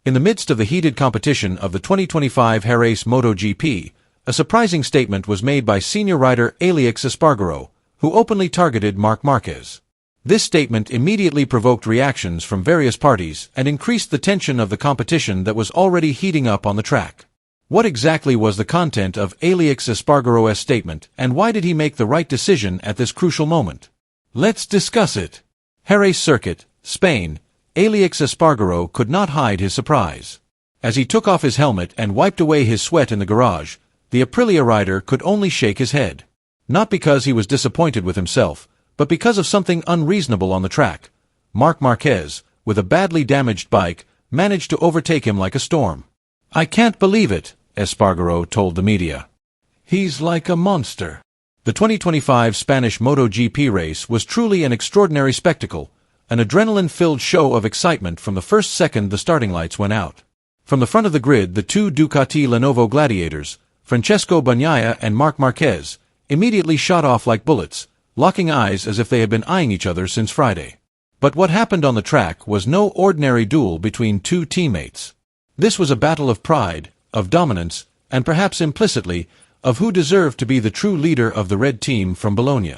In the midst of the heated competition of the 2025 Jerez MotoGP, a surprising statement was made by senior rider Aleix Espargaro, who openly targeted Marc Marquez. This statement immediately provoked reactions from various parties and increased the tension of the competition that was already heating up on the track. What exactly was the content of Aleix Espargaro's statement, and why did he make the right decision at this crucial moment? Let's discuss it. Jerez Circuit, Spain. Aleix Espargaro could not hide his surprise. As he took off his helmet and wiped away his sweat in the garage, the Aprilia rider could only shake his head. Not because he was disappointed with himself, but because of something unreasonable on the track. Marc Marquez, with a badly damaged bike, managed to overtake him like a storm. "I can't believe it," Espargaro told the media. "He's like a monster." The 2025 Spanish MotoGP race was truly an extraordinary spectacle, an adrenaline-filled show of excitement from the first second the starting lights went out. From the front of the grid, the two Ducati Lenovo gladiators, Francesco Bagnaia and Marc Marquez, immediately shot off like bullets, locking eyes as if they had been eyeing each other since Friday. But what happened on the track was no ordinary duel between two teammates. This was a battle of pride, of dominance, and perhaps implicitly, of who deserved to be the true leader of the red team from Bologna.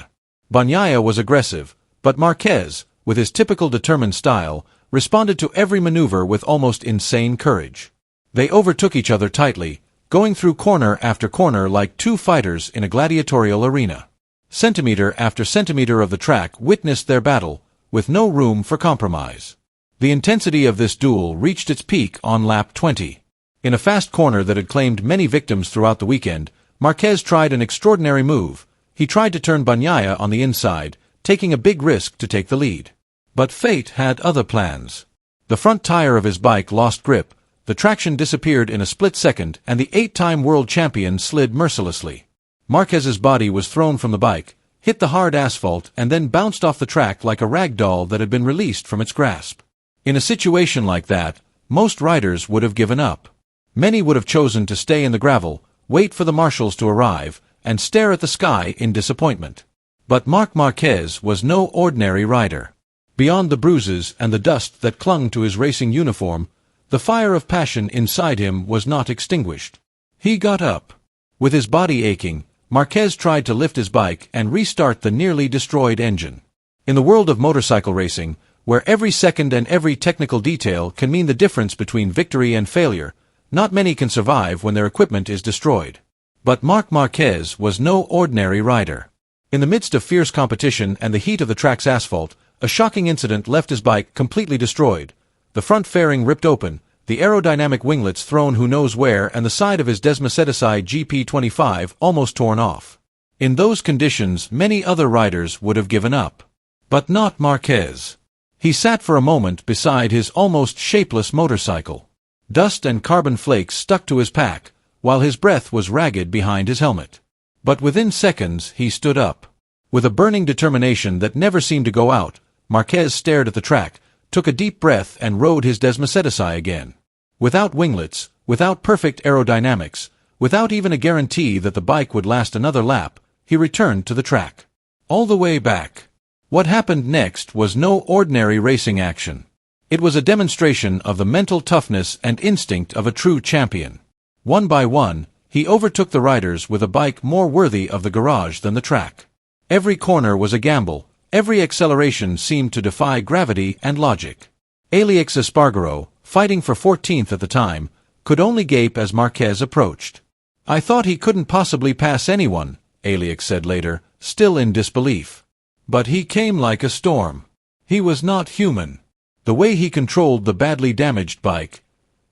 Bagnaia was aggressive, but Marquez, with his typical determined style, responded to every maneuver with almost insane courage. They overtook each other tightly, going through corner after corner like two fighters in a gladiatorial arena. Centimeter after centimeter of the track witnessed their battle, with no room for compromise. The intensity of this duel reached its peak on lap 20. In a fast corner that had claimed many victims throughout the weekend, Marquez tried an extraordinary move. He tried to turn Bagnaia on the inside, taking a big risk to take the lead. But fate had other plans. The front tire of his bike lost grip, the traction disappeared in a split second, and the 8-time world champion slid mercilessly. Marquez's body was thrown from the bike, hit the hard asphalt, and then bounced off the track like a rag doll that had been released from its grasp. In a situation like that, most riders would have given up. Many would have chosen to stay in the gravel, wait for the marshals to arrive, and stare at the sky in disappointment. But Marc Marquez was no ordinary rider. Beyond the bruises and the dust that clung to his racing uniform, the fire of passion inside him was not extinguished. He got up. With his body aching, Marquez tried to lift his bike and restart the nearly destroyed engine. In the world of motorcycle racing, where every second and every technical detail can mean the difference between victory and failure, not many can survive when their equipment is destroyed. But Marc Marquez was no ordinary rider. In the midst of fierce competition and the heat of the track's asphalt, a shocking incident left his bike completely destroyed. The front fairing ripped open, the aerodynamic winglets thrown who knows where, and the side of his Desmacedicide GP25 almost torn off. In those conditions, many other riders would have given up. But not Marquez. He sat for a moment beside his almost shapeless motorcycle. Dust and carbon flakes stuck to his pack, while his breath was ragged behind his helmet. But within seconds, he stood up. With a burning determination that never seemed to go out, Marquez stared at the track, took a deep breath and rode his Desmacedicide again. Without winglets, without perfect aerodynamics, without even a guarantee that the bike would last another lap, he returned to the track. All the way back. What happened next was no ordinary racing action. It was a demonstration of the mental toughness and instinct of a true champion. One by one, he overtook the riders with a bike more worthy of the garage than the track. Every corner was a gamble, every acceleration seemed to defy gravity and logic. Aleix Espargaro, fighting for 14th at the time, could only gape as Marquez approached. "I thought he couldn't possibly pass anyone," Aleix said later, still in disbelief. "But he came like a storm. He was not human. The way he controlled the badly damaged bike.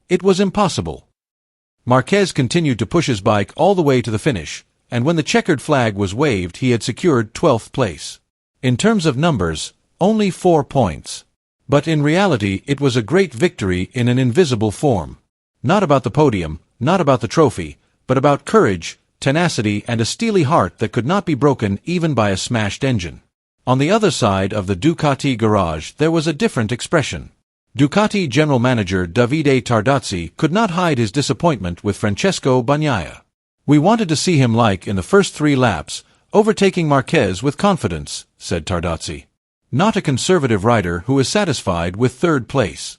It was impossible." Marquez continued to push his bike all the way to the finish, and when the checkered flag was waved he had secured 12th place. In terms of numbers, only 4 points. But in reality it was a great victory in an invisible form. Not about the podium, not about the trophy, but about courage, tenacity, and a steely heart that could not be broken even by a smashed engine. On the other side of the Ducati garage there was a different expression. Ducati general manager Davide Tardozzi could not hide his disappointment with Francesco Bagnaia. "We wanted to see him like in the first 3 laps, overtaking Marquez with confidence," said Tardozzi. "Not a conservative rider who is satisfied with 3rd place."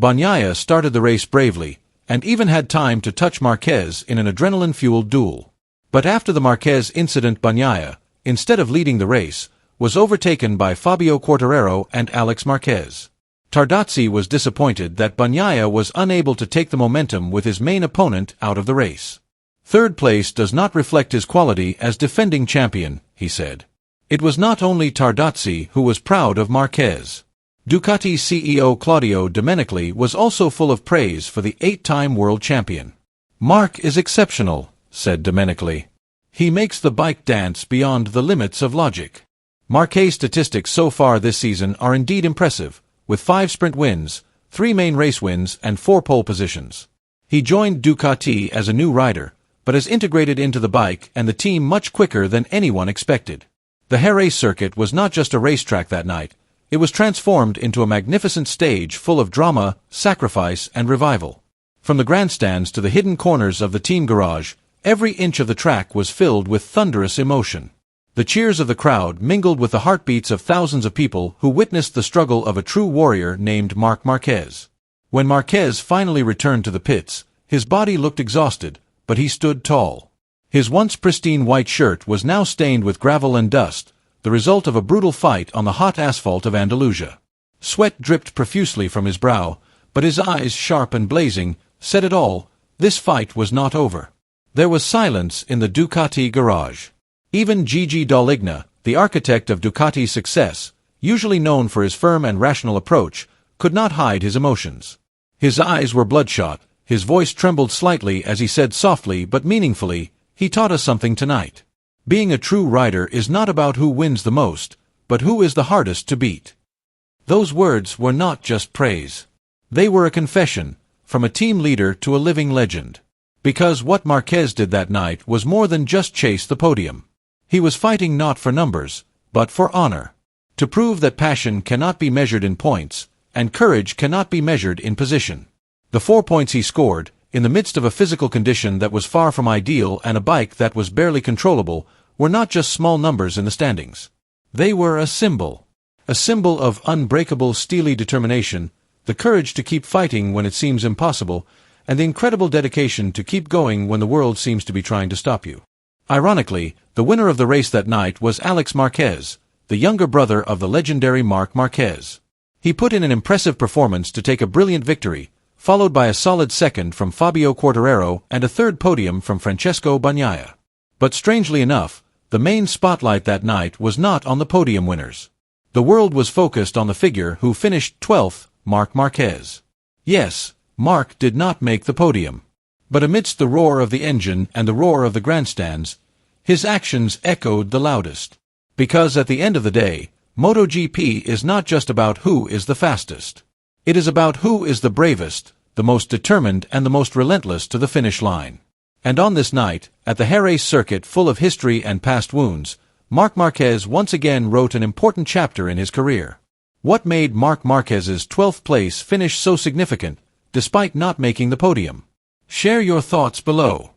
Bagnaia started the race bravely, and even had time to touch Marquez in an adrenaline-fueled duel. But after the Marquez incident, Bagnaia, instead of leading the race, was overtaken by Fabio Quartararo and Aleix Marquez. Tardozzi was disappointed that Bagnaia was unable to take the momentum with his main opponent out of the race. "Third place does not reflect his quality as defending champion," he said. It was not only Tardozzi who was proud of Marquez. Ducati CEO Claudio Domenicali was also full of praise for the 8-time world champion. "Marc is exceptional," said Domenicali. "He makes the bike dance beyond the limits of logic." Marquez's statistics so far this season are indeed impressive, with 5 sprint wins, 3 main race wins, and 4 pole positions. He joined Ducati as a new rider, but has integrated into the bike and the team much quicker than anyone expected. The Jerez circuit was not just a racetrack that night. It was transformed into a magnificent stage full of drama, sacrifice, and revival. From the grandstands to the hidden corners of the team garage, every inch of the track was filled with thunderous emotion. The cheers of the crowd mingled with the heartbeats of thousands of people who witnessed the struggle of a true warrior named Marc Marquez. When Marquez finally returned to the pits, his body looked exhausted, but he stood tall. His once pristine white shirt was now stained with gravel and dust, the result of a brutal fight on the hot asphalt of Andalusia. Sweat dripped profusely from his brow, but his eyes, sharp and blazing, said it all: this fight was not over. There was silence in the Ducati garage. Even Gigi Dall'Igna, the architect of Ducati's success, usually known for his firm and rational approach, could not hide his emotions. His eyes were bloodshot, his voice trembled slightly as he said softly but meaningfully, "He taught us something tonight. Being a true rider is not about who wins the most, but who is the hardest to beat." Those words were not just praise. They were a confession, from a team leader to a living legend. Because what Marquez did that night was more than just chase the podium. He was fighting not for numbers, but for honor. To prove that passion cannot be measured in points, and courage cannot be measured in position. The 4 points he scored, in the midst of a physical condition that was far from ideal and a bike that was barely controllable, were not just small numbers in the standings. They were a symbol of unbreakable steely determination, the courage to keep fighting when it seems impossible, and the incredible dedication to keep going when the world seems to be trying to stop you. Ironically, the winner of the race that night was Aleix Marquez, the younger brother of the legendary Marc Marquez. He put in an impressive performance to take a brilliant victory, followed by a solid second from Fabio Quartararo and a third podium from Francesco Bagnaia. But strangely enough, the main spotlight that night was not on the podium winners. The world was focused on the figure who finished 12th, Marc Marquez. Yes, Marc did not make the podium. But amidst the roar of the engine and the roar of the grandstands, his actions echoed the loudest. Because at the end of the day, MotoGP is not just about who is the fastest. It is about who is the bravest, the most determined and the most relentless to the finish line. And on this night, at the Jerez circuit full of history and past wounds, Marc Marquez once again wrote an important chapter in his career. What made Marc Marquez's 12th place finish so significant, despite not making the podium? Share your thoughts below.